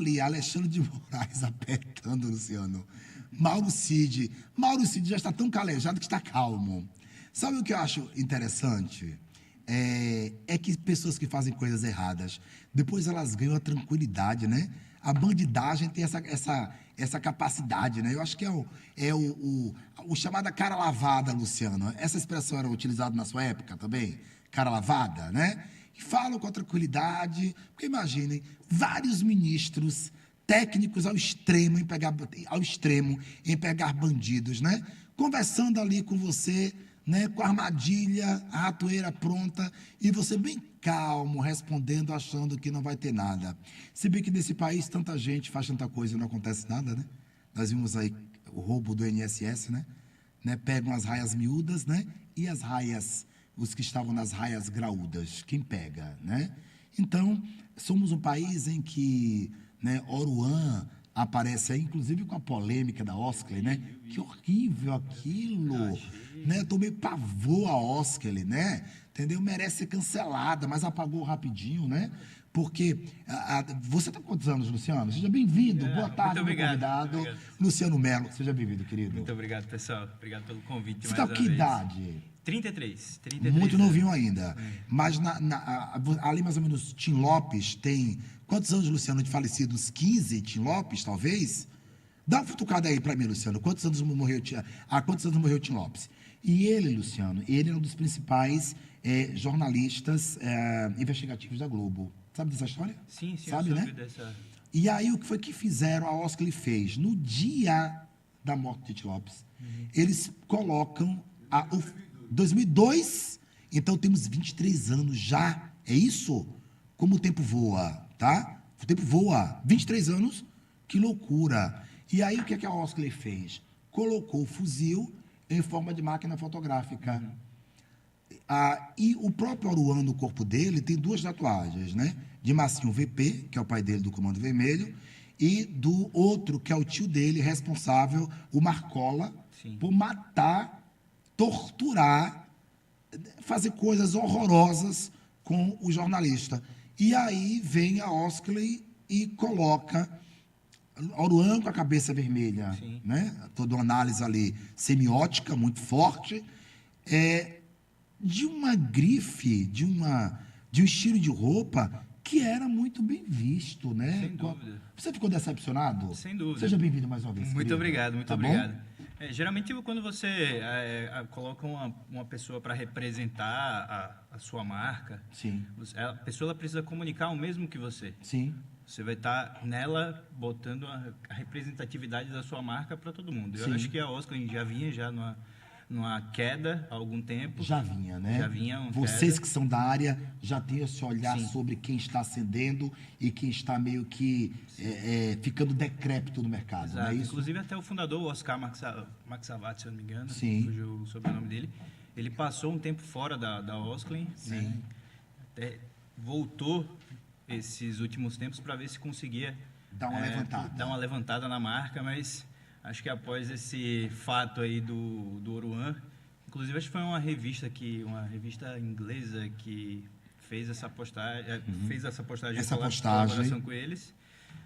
ali, Alexandre de Moraes apertando, Luciano. Mauro Cid. Mauro Cid já está tão calejado que está calmo. Sabe o que eu acho interessante? É que pessoas que fazem coisas erradas, depois elas ganham a tranquilidade, né? A bandidagem tem essa capacidade, né? Eu acho que o chamada cara lavada, Luciano. Essa expressão era utilizada na sua época também? Cara lavada, né? Falam com a tranquilidade, porque imaginem, vários ministros técnicos ao extremo em pegar bandidos, né? Conversando ali com você, né, com a armadilha, a ratoeira pronta, e você bem calmo, respondendo, achando que não vai ter nada. Se bem que nesse país tanta gente faz tanta coisa e não acontece nada, né? Nós vimos aí o roubo do INSS, né? Pegam as raias miúdas, né? E as raias, os que estavam nas raias graúdas, quem pega, né? Então, somos um país em que, né, Oruan aparece aí, inclusive com a polêmica da Oscar, né? Que horrível aquilo, né? Tomei pavor a Oscar, né? Entendeu? Merece ser cancelada, mas apagou rapidinho, né? Porque você está com quantos anos, Luciano? Seja bem-vindo. Boa tarde, muito obrigado, meu convidado. muito obrigado. Luciano Melo, seja bem-vindo, querido. Muito obrigado, pessoal. Obrigado pelo convite. Você está com que idade? 33 Muito anos. novinho ainda. Mas ali, mais ou menos, Tim Lopes tem... Quantos anos, Luciano, de falecido? Uns 15, Tim Lopes, talvez? Dá uma futucada aí para mim, Luciano. Quantos anos morreu Tim Lopes? E ele, Luciano, ele é um dos principais jornalistas investigativos da Globo. Sabe dessa história? Sim, sabe, eu né? soube dessa... E aí, o que foi que fizeram? A Oscar ele fez. No dia da morte de Tim Lopes, eles colocam... 2002, então temos 23 anos já. É isso? Como o tempo voa, tá? O tempo voa. 23 anos, que loucura. E aí, o que a Oscar fez? Colocou o fuzil em forma de máquina fotográfica. E o próprio Oruan, no corpo dele, tem duas tatuagens, né? De Massinho VP, que é o pai dele do Comando Vermelho, e do outro, que é o tio dele, responsável, o Marcola, Sim. por matar, torturar, fazer coisas horrorosas com o jornalista. E aí vem a Oscar e coloca Oruan com a cabeça vermelha, Sim. né? Toda uma análise ali semiótica muito forte, de uma grife, de um estilo de roupa que era muito bem visto, né? Sem dúvida. Você ficou decepcionado? Sem dúvida. Seja bem-vindo mais uma vez. Muito querido. obrigado, muito Tá obrigado. bom? Geralmente, quando você coloca uma pessoa para representar a sua marca, Sim. a pessoa ela precisa comunicar o mesmo que você. Sim. Você vai estar nela botando a representatividade da sua marca para todo mundo. Sim. Eu acho que a Oscar já vinha numa queda há algum tempo. Já vinha, né? Já vinha Vocês queda. que são da área já têm esse olhar Sim. sobre quem está ascendendo e quem está meio que ficando decrépito no mercado, Exato. não é isso? Inclusive, até o fundador, o Oscar Maxavati, se eu não me engano, Sim. fugiu o sobrenome dele, ele passou um tempo fora da Osklin, né? Até voltou esses últimos tempos para ver se conseguia Dá uma levantada. dar uma levantada na marca, mas acho que após esse fato aí do Oruan, inclusive acho que foi uma revista inglesa que fez essa postagem, Essa colaboração com eles.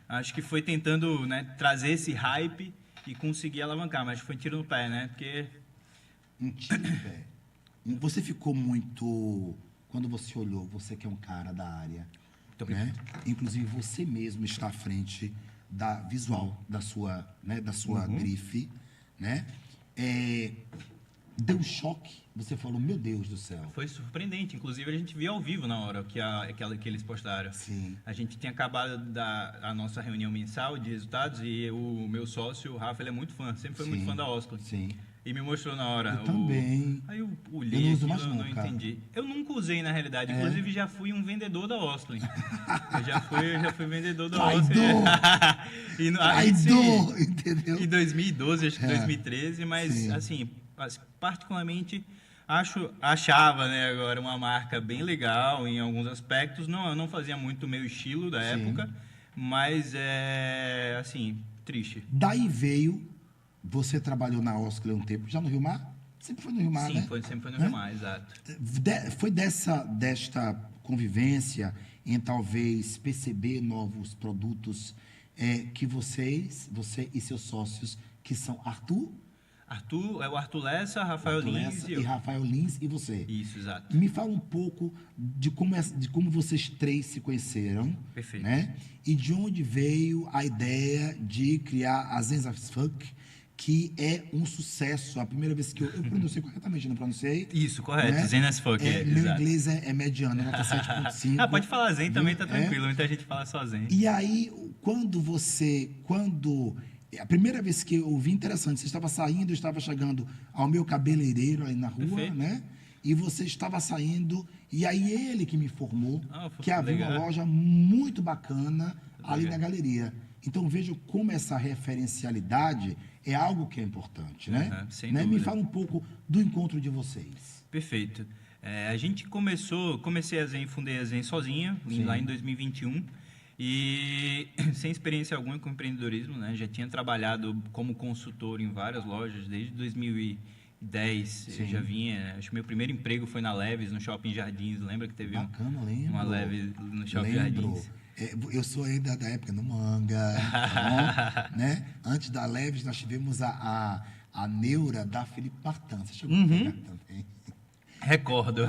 Acho que foi tentando, né, trazer esse hype e conseguir alavancar, mas foi um tiro no pé, né? Porque Um tiro no pé. Você ficou muito... Quando você olhou, você que é um cara da área, né? Inclusive, você mesmo está à frente da visual da sua, né, grife, né? Deu um choque. Você falou, meu Deus do céu. foi surpreendente. Inclusive, a gente viu ao vivo na hora que eles postaram. Sim. A gente tinha acabado a nossa reunião mensal de resultados e o meu sócio, o Rafa, ele é muito fã. Sempre foi muito fã da Oscar. Sim. E me mostrou na hora. Eu também. Aí eu Eu olhei não uso aquilo, mais eu não nunca. entendi. Eu nunca usei, na realidade. Inclusive, já fui um vendedor da Osklin. eu já fui vendedor da Osklin. Traidor, entendeu? Em 2012, acho que 2013, mas, Sim. assim, particularmente, achava, né, agora uma marca bem legal em alguns aspectos. Eu não fazia muito o meu estilo da época, mas assim, triste. Daí veio... Você trabalhou na Oscar há um tempo, já no Rio Mar? Sempre foi no Rio Mar, Sim, né? sempre foi no Rio Mar, exato. Foi desta convivência em talvez perceber novos produtos que você e seus sócios, que são O Arthur Lessa, Rafael Lins e Rafael Lins e você. Isso, exato. Me fala um pouco de como vocês três se conheceram. Perfeito. Né? E de onde veio a ideia de criar a Zen as Fuck, que é um sucesso. A primeira vez que eu pronunciei corretamente, não pronunciei? Isso, correto. Né? Zen as Fuck. Meu inglês é mediano, nota 7.5. Pode falar Zen também, tá tranquilo. Muita gente fala só Zen. E aí, a primeira vez que eu vi, interessante, você estava saindo, eu estava chegando ao meu cabeleireiro aí na rua, Perfeito. né? E você estava saindo, e aí ele que me informou que havia uma loja muito bacana ali na galeria. Então, veja como essa referencialidade é algo que é importante, né? Sem Me dúvida. fala um pouco do encontro de vocês. Perfeito. A gente comecei a Zen, fundei a Zen sozinho, lá em 2021, e sem experiência alguma com empreendedorismo, né? Já tinha trabalhado como consultor em várias lojas desde 2010. Eu já vinha, acho que meu primeiro emprego foi na Leves, no Shopping Jardins. Lembra que teve uma Leves no Shopping Jardins? Eu sou ainda da época no Manga, tá bom? Né? Antes da Leves, nós tivemos a Neura da Felipe Martin. Você chegou a pegar também? Recordo.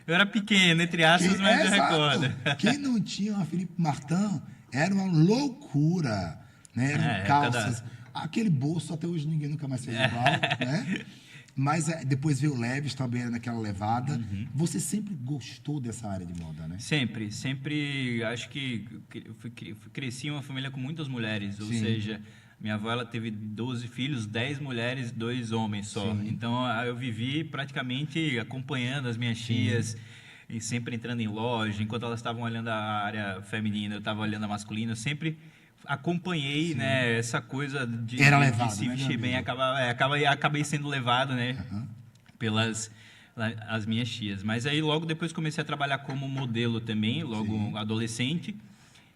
Eu era pequeno, entre aspas, mas eu recordo. Quem não tinha uma Felipe Martin era uma loucura, né? Eram calças. Aquele bolso, até hoje ninguém nunca mais fez igual, né? Mas depois veio o Leves, também era naquela levada. Você sempre gostou dessa área de moda, né? Sempre. Acho que cresci em uma família com muitas mulheres, ou seja, minha avó ela teve 12 filhos, 10 mulheres, 2 homens só. Sim. Então, eu vivi praticamente acompanhando as minhas tias e sempre entrando em loja. Enquanto elas estavam olhando a área feminina, eu estava olhando a masculina. Eu sempre acompanhei, né, essa coisa de se vestir bem. Acabei sendo levado, né, pelas as minhas tias. Mas aí, logo depois, comecei a trabalhar como modelo também, logo adolescente.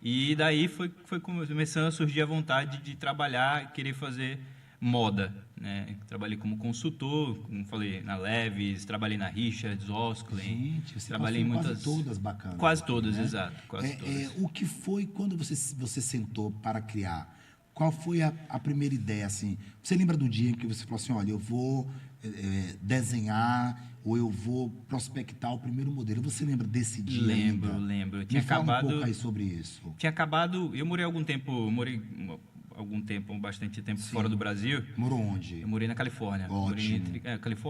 E daí foi começando a surgir a vontade de trabalhar, querer fazer moda, né? Trabalhei como consultor, como falei, na Leves, trabalhei na Richards, Osklen. Gente, você trabalhei em muitas, quase todas bacanas. Quase todas, né? Exato. Quase todas. O que foi quando você sentou para criar? Qual foi a primeira ideia, assim? Você lembra do dia em que você falou assim, olha, eu vou desenhar ou eu vou prospectar o primeiro modelo? Você lembra desse dia? Lembro. Me fala um pouco aí sobre isso. Tinha acabado, eu morei algum tempo, bastante tempo fora do Brasil. Morou onde? Eu morei na Califórnia. Ótimo.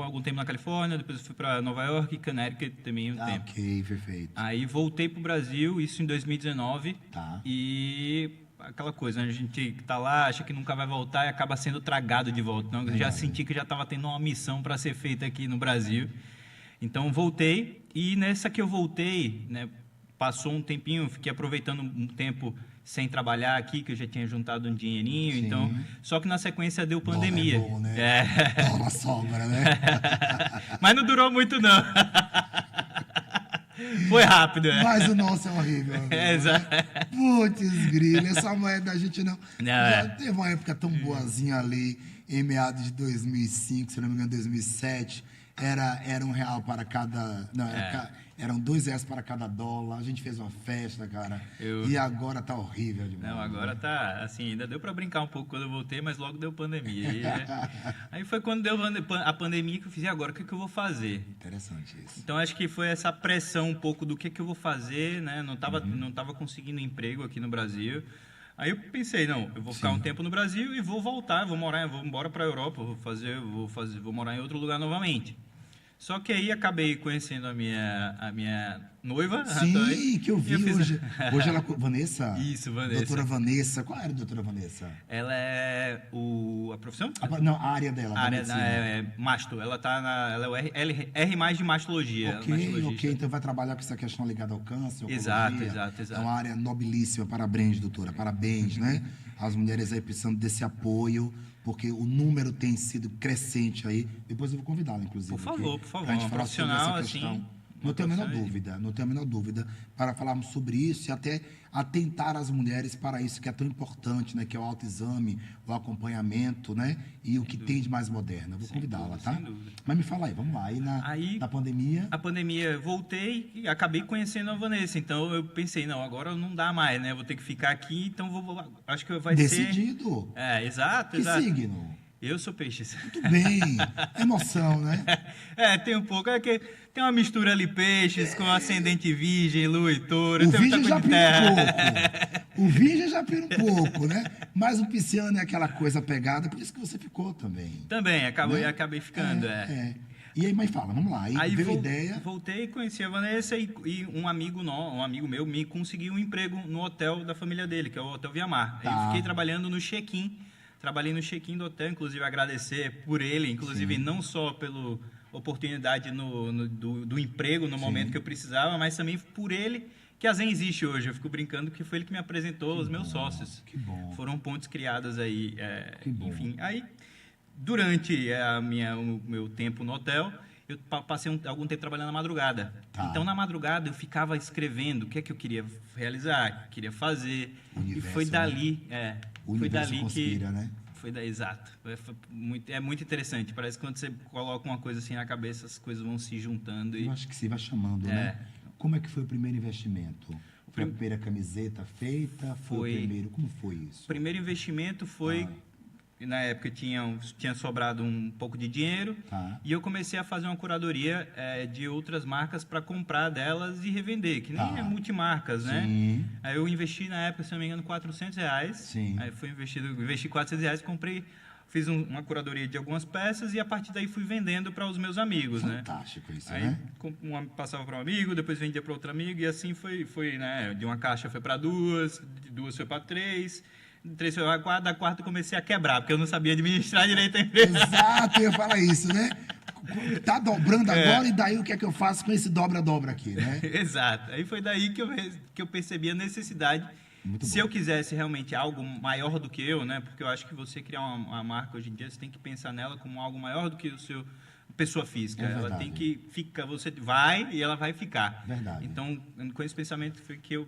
Algum tempo na Califórnia, depois eu fui para Nova York e Connecticut também tempo. Ok, perfeito. Aí voltei para o Brasil, isso em 2019. Tá. E aquela coisa, né? A gente tá lá, acha que nunca vai voltar e acaba sendo tragado de volta. Então, eu já senti que já estava tendo uma missão para ser feita aqui no Brasil. Então, voltei. E nessa que eu voltei, né, passou um tempinho, fiquei aproveitando um tempo sem trabalhar aqui, que eu já tinha juntado um dinheirinho. Sim. Então, só que na sequência deu pandemia. Dólar é bom, né? Dólar sobra, né? Mas não durou muito, não. Foi rápido, né? Mas o nosso é horrível. Exato. Putz, grilo, essa moeda a gente não... Já teve uma época tão boazinha ali, em meados de 2005, se não me engano, 2007, era R$1 para cada... Não, eram R$2 para cada dólar. A gente fez uma festa, cara. E agora tá horrível demais. Não, agora tá, assim, ainda deu para brincar um pouco quando eu voltei, mas logo deu pandemia. Aí foi quando deu a pandemia que eu fiz, e agora o que eu vou fazer? Interessante isso. Então, acho que foi essa pressão um pouco do que eu vou fazer, né? Não tava conseguindo emprego aqui no Brasil. Aí eu pensei, não, eu vou ficar um tempo no Brasil e vou voltar, vou embora para a Europa, vou morar em outro lugar novamente. Só que aí acabei conhecendo a minha noiva. Sim, que eu vi hoje. Hoje ela... Vanessa? Isso, Vanessa. Doutora Vanessa. Qual era a doutora Vanessa? Ela é a profissão? Não, a área dela. A área é masto. Ela é o R+ de mastologia. Ok. Então vai trabalhar com essa questão ligada ao câncer, Exato. É uma área nobilíssima. Parabéns, doutora. Parabéns, né? As mulheres aí precisando desse apoio, porque o número tem sido crescente aí. Depois eu vou convidá-la, inclusive. Por favor. Pra gente falar sobre essa questão. Não tenho a menor dúvida, não tenho a menor dúvida, para falarmos sobre isso e até atentar as mulheres para isso que é tão importante, né? Que é o autoexame, o acompanhamento, né? E o que tem de mais moderno. Eu vou convidá-la, tá? Sem dúvida. Mas me fala aí, vamos lá. Aí na pandemia... A pandemia, voltei e acabei conhecendo a Vanessa. Então, eu pensei, não, agora não dá mais, né? Vou ter que ficar aqui, então acho que vai ser... Decidido. Exato, Que exato. signo? Eu sou peixes. Muito bem. Emoção, né? Tem um pouco. É que tem uma mistura ali, peixes, com ascendente virgem, lua e touro. O virgem já pira um pouco. O virgem já pira um pouco, né? Mas o pisciano é aquela coisa pegada, por isso que você ficou também. Também, acabei ficando, E aí, mas fala, vamos lá. Aí veio a ideia... Voltei, conheci a Vanessa e um amigo meu me conseguiu um emprego no hotel da família dele, que é o Hotel Via Mar. Tá. Aí fiquei trabalhando no check-in. Trabalhei no check-in do hotel, inclusive agradecer por ele, inclusive não só pela oportunidade do emprego no momento que eu precisava, mas também por ele que a Zen existe hoje. Eu fico brincando que foi ele que me apresentou os meus sócios. Que bom. Foram pontos criados aí. Que bom. Enfim, aí durante o meu tempo no hotel, eu passei algum tempo trabalhando na madrugada. Tá. Então, na madrugada, eu ficava escrevendo o que é que eu queria realizar, que queria fazer. Universo, e foi dali, o foi universo dali conspira, que... né? Exato. É muito interessante. Parece que quando você coloca uma coisa assim na cabeça, as coisas vão se juntando. Eu acho que sim, vai chamando, né? Como é que foi o primeiro investimento? Foi a primeira camiseta feita? Foi o primeiro? Como foi isso? O primeiro investimento foi... Na época tinha sobrado um pouco de dinheiro e eu comecei a fazer uma curadoria de outras marcas para comprar delas e revender, que nem é multimarcas, né? Aí eu investi na época, se não me engano, R$400. Sim. Aí investi R$400, fiz uma curadoria de algumas peças e a partir daí fui vendendo para os meus amigos, Fantástico né? isso, aí, né? Passava para um amigo, depois vendia para outro amigo e assim foi, né? De uma caixa foi para duas, de duas foi para três. 3 foi a quarta, da quarta eu comecei a quebrar, porque eu não sabia administrar direito a empresa. Exato, eu ia falar isso, né? Tá dobrando agora, e daí o que é que eu faço com esse dobra-dobra aqui, né? Exato. Aí foi daí que eu percebi a necessidade. Se eu quisesse realmente algo maior do que eu, né? Porque eu acho que você criar uma marca hoje em dia, você tem que pensar nela como algo maior do que o seu... pessoa física, ela tem que ficar, você vai e ela vai ficar. Verdade. Então, com esse pensamento foi que eu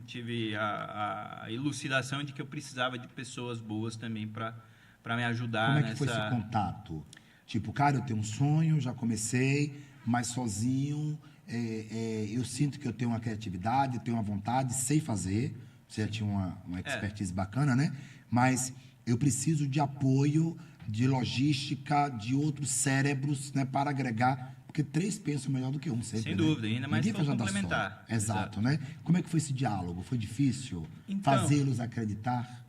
tive a elucidação de que eu precisava de pessoas boas também para me ajudar. Como é que foi esse contato? Tipo, cara, eu tenho um sonho, já comecei, mas sozinho, eu sinto que eu tenho uma criatividade, tenho uma vontade, sei fazer. Você já tinha uma expertise bacana, né? Mas eu preciso de apoio, de logística, de outros cérebros, né, para agregar, porque 3 pensam melhor do que um sempre. Sem dúvida, ainda mais se for complementar. Exato, né? Como é que foi esse diálogo? Foi difícil fazê-los acreditar?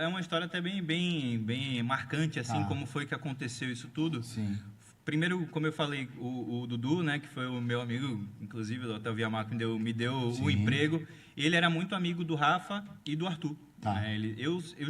É uma história até bem marcante, assim, como foi que aconteceu isso tudo. Sim. Primeiro, como eu falei, o Dudu, né, que foi o meu amigo, inclusive, do Hotel Via Mar, que me deu o emprego, ele era muito amigo do Rafa e do Arthur. Tá.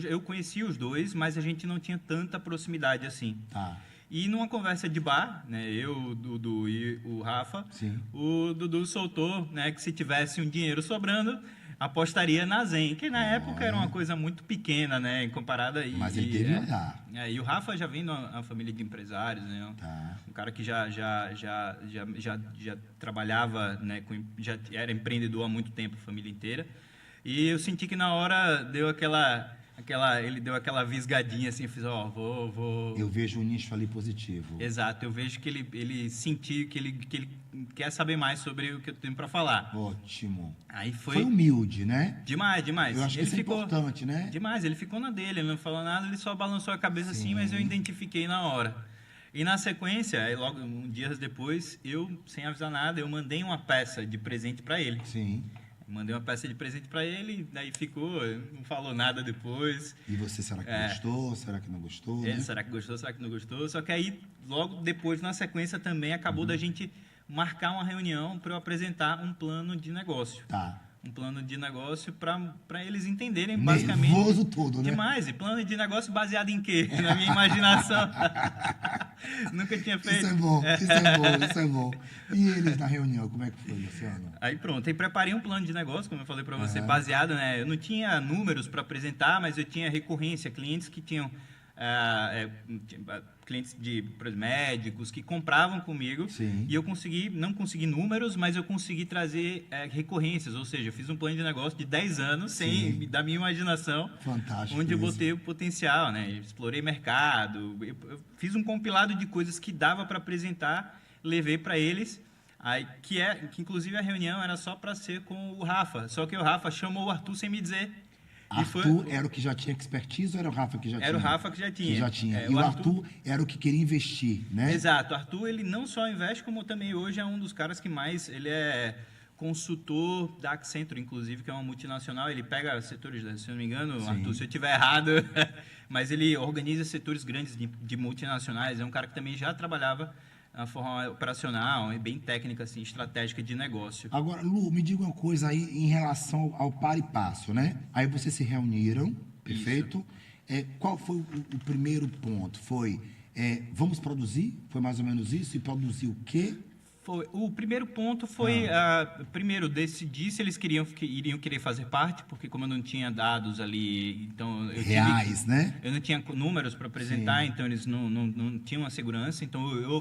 Eu conhecia os dois, mas a gente não tinha tanta proximidade assim. Tá. E numa conversa de bar, né, eu, o Dudu e o Rafa, o Dudu soltou, né, que se tivesse um dinheiro sobrando, apostaria na Zen, que na época era uma coisa muito pequena, né, comparada... Mas ele teve olhar. E o Rafa já vem de uma família de empresários, né, um cara que já trabalhava, né, já era empreendedor há muito tempo, a família inteira. E eu senti que na hora deu ele deu aquela visgadinha assim, fiz, vou... Eu vejo um nicho ali positivo. Exato, eu vejo que ele sentiu que ele quer saber mais sobre o que eu tenho para falar. Ótimo. Aí foi humilde, né? Demais. Eu acho que isso é importante, né? Demais, ele ficou na dele, ele não falou nada, ele só balançou a cabeça assim, mas eu identifiquei na hora. E na sequência, aí logo dias depois, eu, sem avisar nada, eu mandei uma peça de presente para ele. Sim. Mandei uma peça de presente para ele, daí ficou, não falou nada depois. E você, será que gostou? Será que não gostou? Né? Será que gostou? Será que não gostou? Só que aí, logo depois, na sequência, também acabou da gente marcar uma reunião para eu apresentar um plano de negócio. Tá. Um plano de negócio para eles entenderem, basicamente... Nervoso todo, né? Demais. E plano de negócio baseado em quê? Na minha imaginação. Nunca tinha feito. Isso é bom. E eles na reunião, como é que foi, Luciano? Aí pronto, aí preparei um plano de negócio, como eu falei para você, baseado, né? Eu não tinha números para apresentar, mas eu tinha recorrência, clientes que tinham clientes por exemplo, médicos que compravam comigo. Sim. E eu não consegui números, mas eu consegui trazer recorrências, ou seja, eu fiz um plano de negócio de 10 anos da minha imaginação. Fantástico. Onde eu botei o potencial, né? Explorei mercado, eu fiz um compilado de coisas que dava para apresentar, levei para eles. Aí, que inclusive a reunião era só para ser com o Rafa, só que o Rafa chamou o Arthur sem me dizer. Arthur era o que já tinha expertise ou era o Rafa que já tinha? Era o Rafa que já tinha. Que já tinha. E o Arthur era o que queria investir, né? Exato. O Arthur, ele não só investe, como também hoje é um dos caras que mais... Ele é consultor da Accenture, inclusive, que é uma multinacional. Ele pega setores, se eu não me engano, Sim. Arthur, se eu estiver errado, mas ele organiza setores grandes de multinacionais. É um cara que também já trabalhava na forma operacional, bem técnica, assim, estratégica de negócio. Agora, Lu, me diga uma coisa aí em relação ao par e passo, né? Aí vocês se reuniram, perfeito? Qual foi o primeiro ponto? Foi, vamos produzir? Foi mais ou menos isso? E produzir o quê? O primeiro ponto foi, primeiro, decidir se eles iriam querer fazer parte, porque como eu não tinha dados ali, então... Reais, né? Eu não tinha números para apresentar, então eles não tinham a segurança. Então eu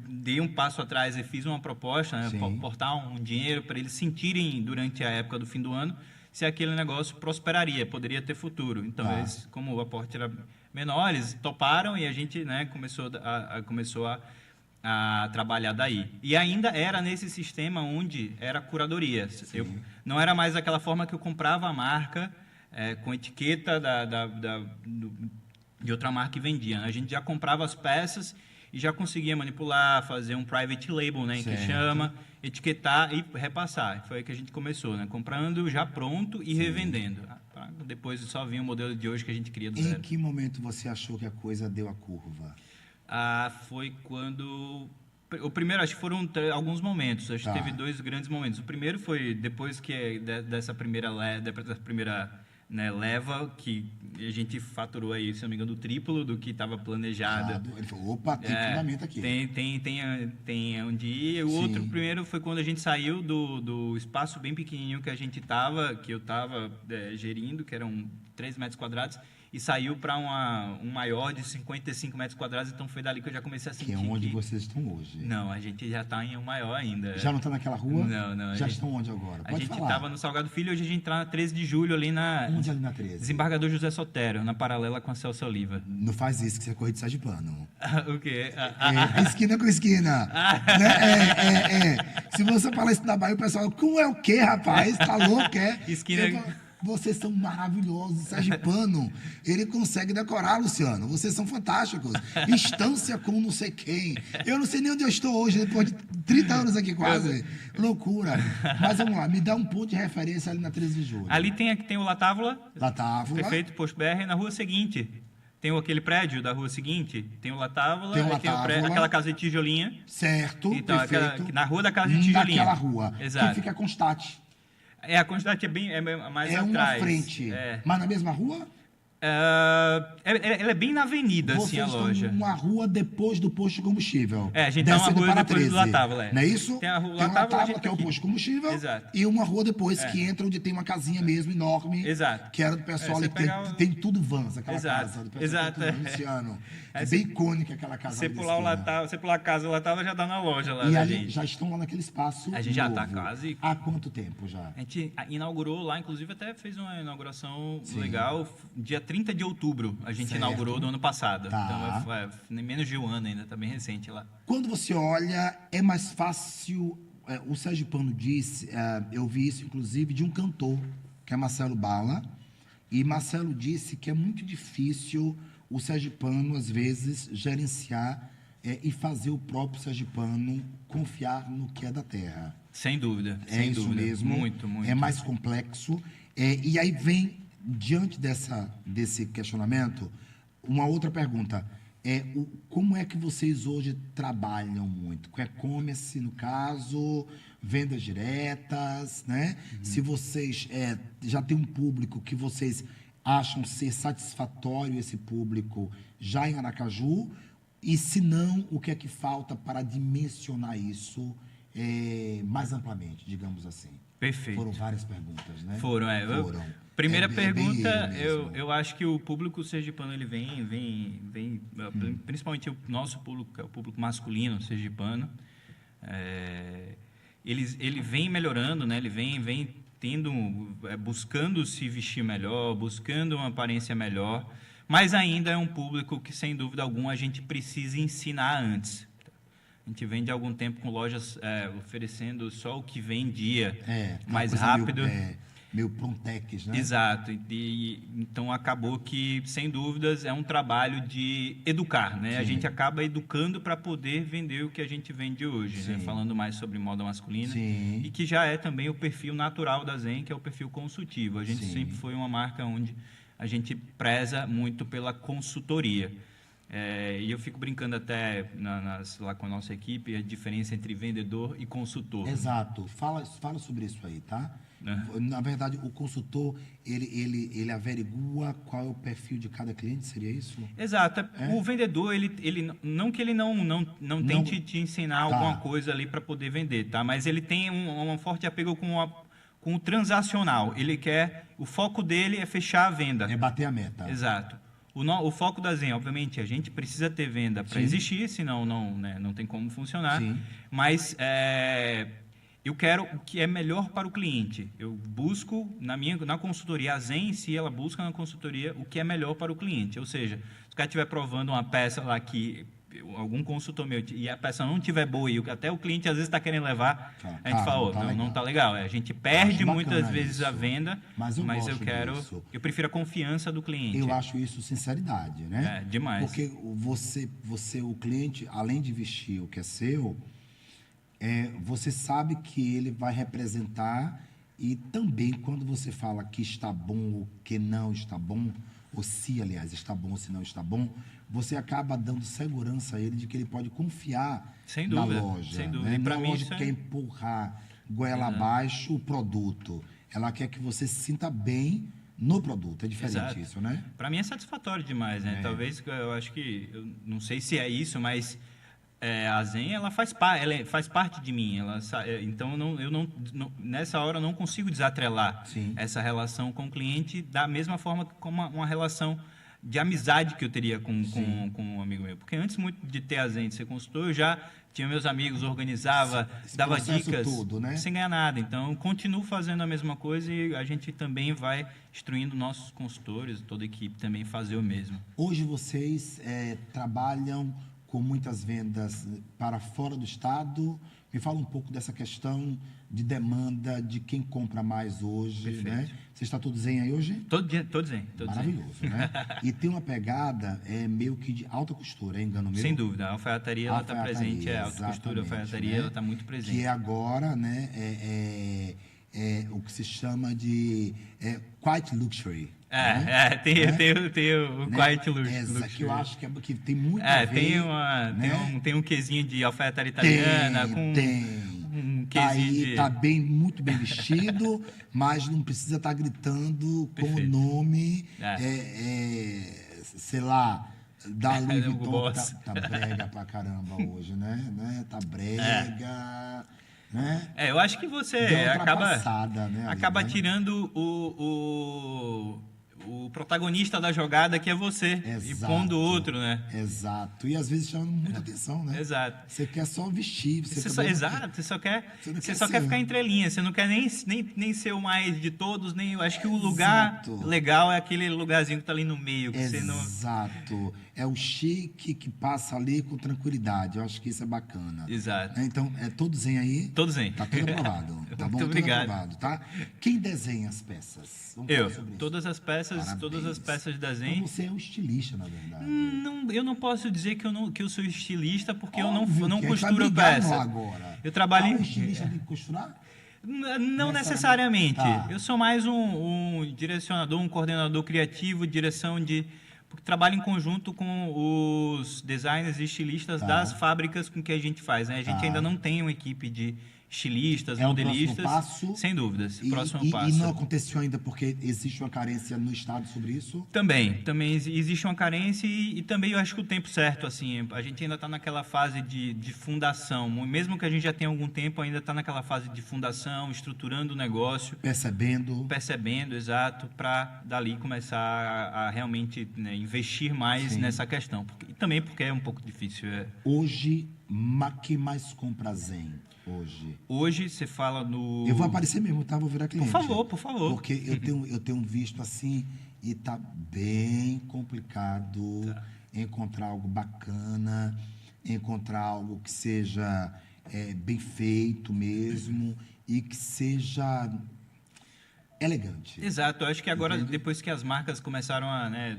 dei um passo atrás e fiz uma proposta, né, portar um dinheiro para eles sentirem, durante a época do fim do ano, se aquele negócio prosperaria, poderia ter futuro. Então, eles, como o aporte era menor, eles toparam e a gente, né, começou a trabalhar daí. E ainda era nesse sistema onde era curadoria. Não era mais aquela forma que eu comprava a marca com etiqueta de outra marca e vendia. A gente já comprava as peças e já conseguia manipular, fazer um private label, né, que chama, etiquetar e repassar. Foi aí que a gente começou, né, comprando já pronto e revendendo. Depois só vinha o modelo de hoje que a gente queria do zero. Em que momento você achou que a coisa deu a curva? Foi quando... O primeiro, acho que foram alguns momentos. Acho que teve 2 grandes momentos. O primeiro foi depois dessa primeira leva, que a gente faturou aí, se não me engano, o triplo do que estava planejado. Ele falou, opa, tem fundamento aqui. Tem onde ir. O outro, primeiro, foi quando a gente saiu do espaço bem pequenininho que eu estava gerindo, que eram 3 metros quadrados, e saiu para um maior de 55 metros quadrados, então foi dali que eu já comecei a sentir. Que é onde vocês estão hoje. Não, a gente já está em um maior ainda. Já não está naquela rua? Não. Já estão onde agora? Pode falar. A gente falar. estava no Salgado Filho, hoje a gente está na 13 de julho, ali na... Onde ali na 13? Desembargador José Sotero, na paralela com a Celso Oliva. Não faz isso, que você é corrida de sergipano. O quê? Esquina com esquina. Né? Se você falar isso na Bahia, o pessoal, como é o quê, rapaz? Tá louco, Esquina... Vocês são maravilhosos. Sergipano, ele consegue decorar, Luciano. Vocês são fantásticos. Instância com não sei quem. Eu não sei nem onde eu estou hoje, depois de 30 anos aqui quase. Loucura. Mas vamos lá, me dá um ponto de referência ali na 13 de julho. Ali tem o Latávola. Latávola. Perfeito, posto BR. Na rua seguinte, tem aquele prédio da rua seguinte. Tem o Latávola. Tem aquela casa de tijolinha. Certo, então, perfeito. Na rua da casa de tijolinha. Naquela rua. Exato. Que fica Constate. A Constate é mais atrás. Uma à frente. Mas na mesma rua? Ela é bem na avenida, assim, a loja. Vocês estão numa rua depois do posto de combustível. A gente tá uma rua depois do Latávola. Não é isso? Tem a rua Latávola, que é o posto de combustível. Exato. E uma rua depois que entra, onde tem uma casinha mesmo, enorme. Exato. Que era do pessoal ali, tem tudo Vans, aquela casa. Do pessoal. Exato. Luciano. É bem icônica aquela casa. Você pular a casa, o Latávola já dá na loja lá. E ali já estão lá naquele espaço. A gente já tá quase. Há quanto tempo já? A gente inaugurou lá, inclusive até fez uma inauguração legal. Dia 30 de outubro a gente inaugurou do ano passado. Então é menos de um ano ainda, tá bem recente lá. Quando você olha, é mais fácil. O sergipano disse, eu vi isso inclusive de um cantor, que é Marcelo Bala, e Marcelo disse que é muito difícil o sergipano, às vezes, gerenciar e fazer o próprio sergipano confiar no que é da terra. Sem dúvida. Sem dúvida. Mesmo. Muito. É mais complexo. E aí vem, diante desse questionamento, uma outra pergunta. Como é que vocês hoje trabalham muito? Com e-commerce, no caso, vendas diretas, né? Se vocês já têm um público que vocês acham ser satisfatório esse público já em Aracaju, e se não, o que é que falta para dimensionar isso mais amplamente, digamos assim? Perfeito. Foram várias perguntas, né? Foram. Primeira bem pergunta, eu mesmo. eu acho que o público sergipano, ele vem principalmente o nosso público, que é o público masculino sergipano, ele vem melhorando, né? Ele vem tendo, buscando se vestir melhor, buscando uma aparência melhor, mas ainda é um público que, sem dúvida alguma, a gente precisa ensinar antes. A gente vem de algum tempo com lojas oferecendo só o que vendia mais rápido. Meio Prontex, né? Exato. Então, acabou que, sem dúvidas, é um trabalho de educar, né? Sim. A gente acaba educando para poder vender o que a gente vende hoje, né? Falando mais sobre moda masculina. Sim. E que já é também o perfil natural da Zen, que é o perfil consultivo. A gente Sim. sempre foi uma marca onde a gente preza muito pela consultoria. E eu fico brincando até lá com a nossa equipe, a diferença entre vendedor e consultor. Exato. Fala sobre isso aí, tá? Na verdade, o consultor, ele averigua qual é o perfil de cada cliente, seria isso? Exato. O vendedor, ele não que ele não tente te ensinar alguma coisa ali para poder vender, tá? Mas ele tem um forte apego com o transacional. O foco dele é fechar a venda. É bater a meta. Exato. O foco da Zen, obviamente, a gente precisa ter venda para existir, senão não tem como funcionar. Sim. Mas eu quero o que é melhor para o cliente. Eu busco, na consultoria, a Zen em si, ela busca na consultoria o que é melhor para o cliente. Ou seja, se o cara estiver provando uma peça lá que algum consultor meu, e a peça não estiver boa, e até o cliente às vezes está querendo levar, a gente fala, não está legal. A gente perde muitas vezes a venda, mas eu prefiro a confiança do cliente. Eu acho isso sinceridade, né? Demais. Porque o cliente, além de vestir o que é seu, você sabe que ele vai representar, e também quando você fala que está bom ou que não está bom, ou se, aliás, está bom ou se não está bom, você acaba dando segurança a ele de que ele pode confiar na loja. Sem dúvida. Né? Não a loja quer empurrar goela abaixo o produto. Ela quer que você se sinta bem no produto. É diferente isso, né? Para mim é satisfatório demais, né? Talvez, eu acho que, eu não sei se é isso, mas a Zen, ela faz parte de mim. Então, nessa hora, eu não consigo desatrelar essa relação com o cliente da mesma forma que como uma relação de amizade que eu teria com um amigo meu. Porque antes muito de ter a Zen, de ser consultor, eu já tinha meus amigos, organizava, dava dicas, todo, né? Sem ganhar nada. Então, eu continuo fazendo a mesma coisa e a gente também vai instruindo nossos consultores, toda a equipe também fazer o mesmo. Hoje vocês trabalham com muitas vendas para fora do estado. Me fala um pouco dessa questão de demanda, de quem compra mais hoje. Perfeito. Né? Você está todo Zen aí hoje? Todo Zen. Maravilhoso, né? E tem uma pegada meio que de alta costura, engano meu? Sem dúvida, a alfaiataria está presente, alta costura, a alfaiataria, né? Ela está muito presente. Que agora, né, o que se chama de quiet luxury. Tem o quiet luxury. Que eu acho que tem muito a ver. Tem um quesinho de alfaiataria italiana. Tem. Tá muito bem vestido, mas não precisa estar gritando com o nome, sei lá, da Louis Vuitton. Tá brega pra caramba hoje, né? Tá brega. Né? Eu acho que você acaba tirando o protagonista da jogada, que é você, e pondo o outro, né? Exato. E às vezes chama muita atenção, né? Exato. Você quer só vestir. Você só quer ficar entre linhas. Você não quer nem ser o mais de todos, nem. Eu acho que o lugar legal é aquele lugarzinho que tá ali no meio. Que Exato. É o chique que passa ali com tranquilidade. Eu acho que isso é bacana. Exato. Então, todos Zen aí? Todos Zen. Tá tudo aprovado. Tá bom? Muito obrigado. Tudo aprovado, tá? Quem desenha as peças? Todas as peças da Zen. Então você é um estilista, na verdade. Eu não posso dizer que eu sou estilista, porque Óbvio, eu não costuro peça. Agora. Eu trabalho o estilista tem que costurar? Não necessariamente. Tá. Eu sou mais um direcionador, um coordenador criativo, porque trabalho em conjunto com os designers e estilistas das fábricas com que a gente faz, né? A gente ainda não tem uma equipe de estilistas, É o modelistas. próximo passo? Sem dúvidas, E, próximo e passo. não aconteceu ainda porque existe uma carência no Estado sobre isso? Também existe uma carência e também eu acho que o tempo certo, assim, a gente ainda está naquela fase de fundação, mesmo que a gente já tenha algum tempo, ainda está naquela fase de fundação, estruturando o negócio, percebendo, exato, para dali começar a realmente, né, investir mais nessa questão, e também porque é um pouco difícil. Hoje, quem mais compra Zen? Hoje você fala no... Eu vou aparecer mesmo, tá? Vou virar cliente. Por favor. Porque eu tenho visto assim e tá bem complicado encontrar algo bacana, encontrar algo que seja bem feito mesmo e que seja elegante. Exato, eu acho que agora, depois que as marcas começaram a, né,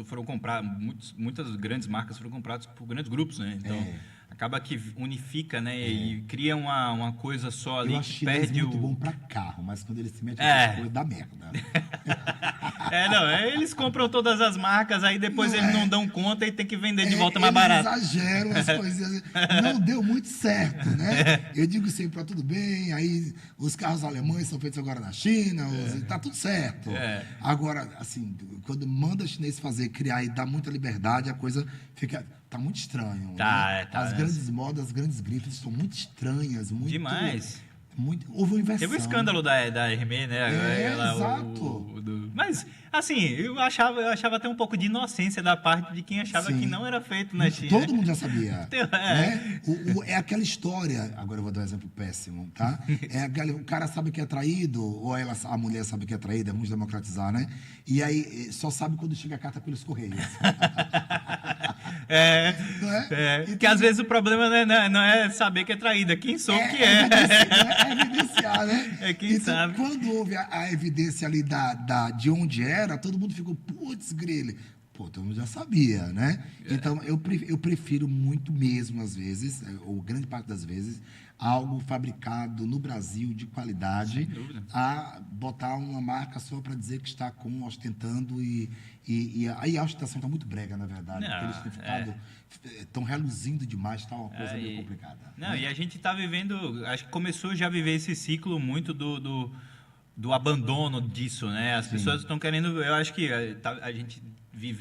foram comprar, muitas grandes marcas foram compradas por grandes grupos, né? Então, acaba que unifica, né? E cria uma coisa só ali que perde muito bom para carro, mas quando eles se metem com coisa dá merda. Eles compram todas as marcas, aí depois eles não dão conta e tem que vender de volta mais barato. Exageram as coisas. Não deu muito certo, né? Eu digo sempre, tudo bem, aí os carros alemães são feitos agora na China, tá tudo certo. Agora, assim, quando manda chinês criar e dá muita liberdade, a coisa fica... Tá muito estranho. As grandes modas, as grandes grifes são muito estranhas. Muito, demais. Houve uma inversão. Teve o escândalo da Hermès, né? Exato. Mas, assim, eu achava até um pouco de inocência da parte de quem achava que não era feito na China. Todo mundo já sabia. Né? É aquela história, agora eu vou dar um exemplo péssimo, tá? O cara sabe que é traído, ou a mulher sabe que é traída, vamos democratizar, né? E aí só sabe quando chega a carta pelos correios. Que às vezes o problema não é saber que é traída, quem soube que é. É evidenciar, né? Quem sabe. Quando houve a evidência ali de onde era, todo mundo ficou, putz, grele. Pô, todo mundo já sabia, né? Então, eu prefiro muito mesmo, às vezes, ou grande parte das vezes, algo fabricado no Brasil de qualidade, a botar uma marca só para dizer que está ostentando e aí a ostentação está muito brega, na verdade, porque eles têm ficado, estão reluzindo demais, está uma coisa meio complicada. E a gente está vivendo, acho que começou já a viver esse ciclo muito do abandono disso, né? As pessoas estão querendo, eu acho que a gente vem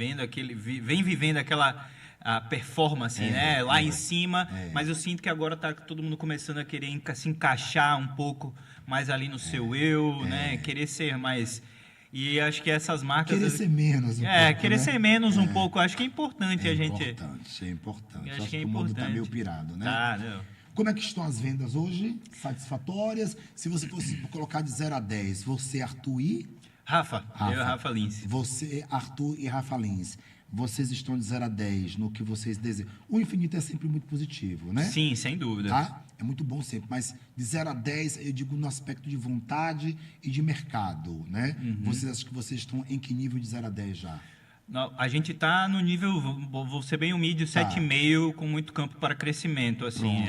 vivendo aquela a performance, né? Lá em cima, mas eu sinto que agora está todo mundo começando a querer se encaixar um pouco mais ali no seu eu, né? Querer ser mais... E acho que essas marcas... Querer ser menos um pouco, querer ser menos um pouco. Acho que é importante a gente... É importante. Acho que é o mundo importante. está meio pirado, né? Não. Como é que estão as vendas hoje? Satisfatórias? Se você fosse colocar de 0 a 10, você, Arthur e... Rafa. Eu e Rafa Lins. Você, Arthur e Rafa Lins. Vocês estão de 0 a 10 no que vocês desejam. O infinito é sempre muito positivo, né? Sim, sem dúvida. Tá? É muito bom sempre, mas de 0 a 10, eu digo no aspecto de vontade e de mercado, né? Vocês acham que vocês estão em que nível de 0 a 10 já? Não, a gente está no nível, vou ser bem humilde, 7,5 com muito campo para crescimento, assim.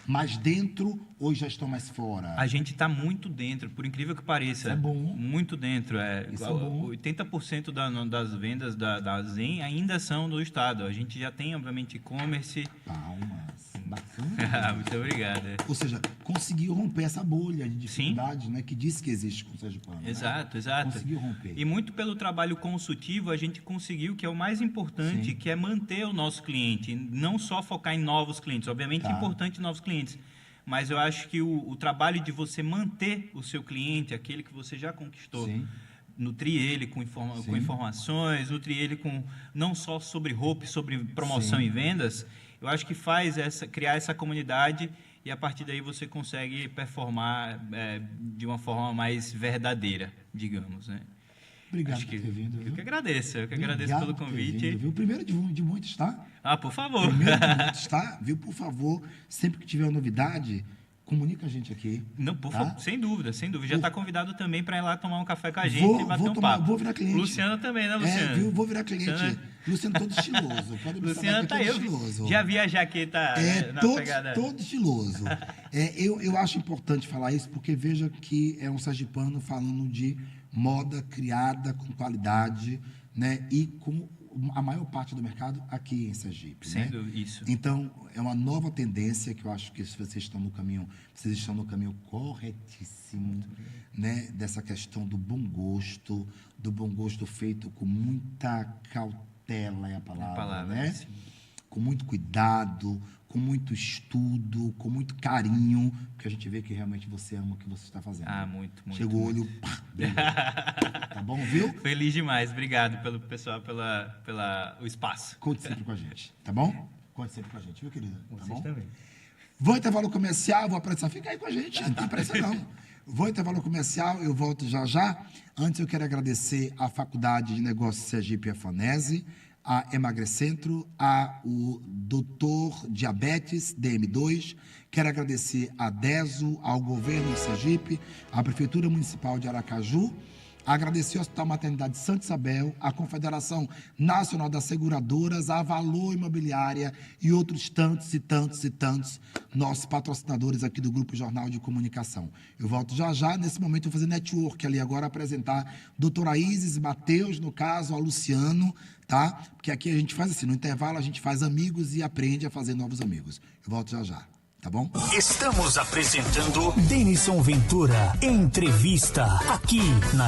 Mas dentro ou já estão mais fora? A gente está muito dentro, por incrível que pareça. Isso é bom. Muito dentro. Isso é bom. 80% das vendas da Zen ainda são do Estado. A gente já tem, obviamente, e-commerce. Palmas. Bacana. Muito obrigado. Ou seja, conseguiu romper essa bolha de dificuldade, né, que diz que existe com o Sergipano. Exato. Conseguiu romper. E muito pelo trabalho consultivo, a gente conseguiu, que é o mais importante, que é manter o nosso cliente, não só focar em novos clientes. Obviamente é importante novos clientes, mas eu acho que o trabalho de você manter o seu cliente, aquele que você já conquistou, nutrir ele com informações, nutrir ele com não só sobre roupa, sobre promoção e vendas, eu acho que faz criar essa comunidade e a partir daí você consegue performar de uma forma mais verdadeira, digamos, né? Obrigado por ter vindo. Viu? Eu que agradeço pelo convite. Viu? Primeiro de muitos, tá? Por favor. Primeiro de muitos, tá? Viu? Por favor, sempre que tiver uma novidade, comunica a gente aqui. Não, por favor, sem dúvida. Já está convidado também para ir lá tomar um café com a gente e bater um papo. Vou virar cliente. Luciano também, né, Luciano? Viu? Vou virar cliente. Luciano todo estiloso. Luciano tá eu. Estiloso. Já vi a jaqueta na pegada. Todo estiloso. Eu acho importante falar isso porque veja que é um sergipano falando de moda criada com qualidade, né? E com a maior parte do mercado aqui em Sergipe. Sem né? dúvida, isso. Então, é uma nova tendência que eu acho que vocês estão no caminho corretíssimo, né? Dessa questão do bom gosto feito com muita cautela, é a palavra, né? Sim. Com muito cuidado, com muito estudo, com muito carinho, porque a gente vê que realmente você ama o que você está fazendo. Muito. Chega o olho, pá, brilhou. Tá bom, viu? Feliz demais. Obrigado pelo pessoal, o espaço. Conte sempre com a gente, tá bom? Conte sempre com a gente, viu, querida? Tá Vocês bom? também. Vou intervalo comercial, vou apressar. Fica aí com a gente, não tem pressa não. Vou intervalo comercial, eu volto já já. Antes eu quero agradecer à Faculdade de Negócios Sergipe Afanese, a Emagrecentro, o Doutor Diabetes, DM2. Quero agradecer a DESO, ao Governo de Sergipe, à Prefeitura Municipal de Aracaju, agradecer ao Hospital Maternidade Santa Isabel, à Confederação Nacional das Seguradoras, à Valor Imobiliária e outros tantos e tantos e tantos nossos patrocinadores aqui do Grupo Jornal de Comunicação. Eu volto já já, nesse momento eu vou fazer network ali agora, apresentar doutora Isis, Matheus, no caso, a Luciano, tá? Porque aqui a gente faz assim, no intervalo a gente faz amigos e aprende a fazer novos amigos. Eu volto já já. Tá bom? Estamos apresentando Denison Ventura, entrevista, aqui na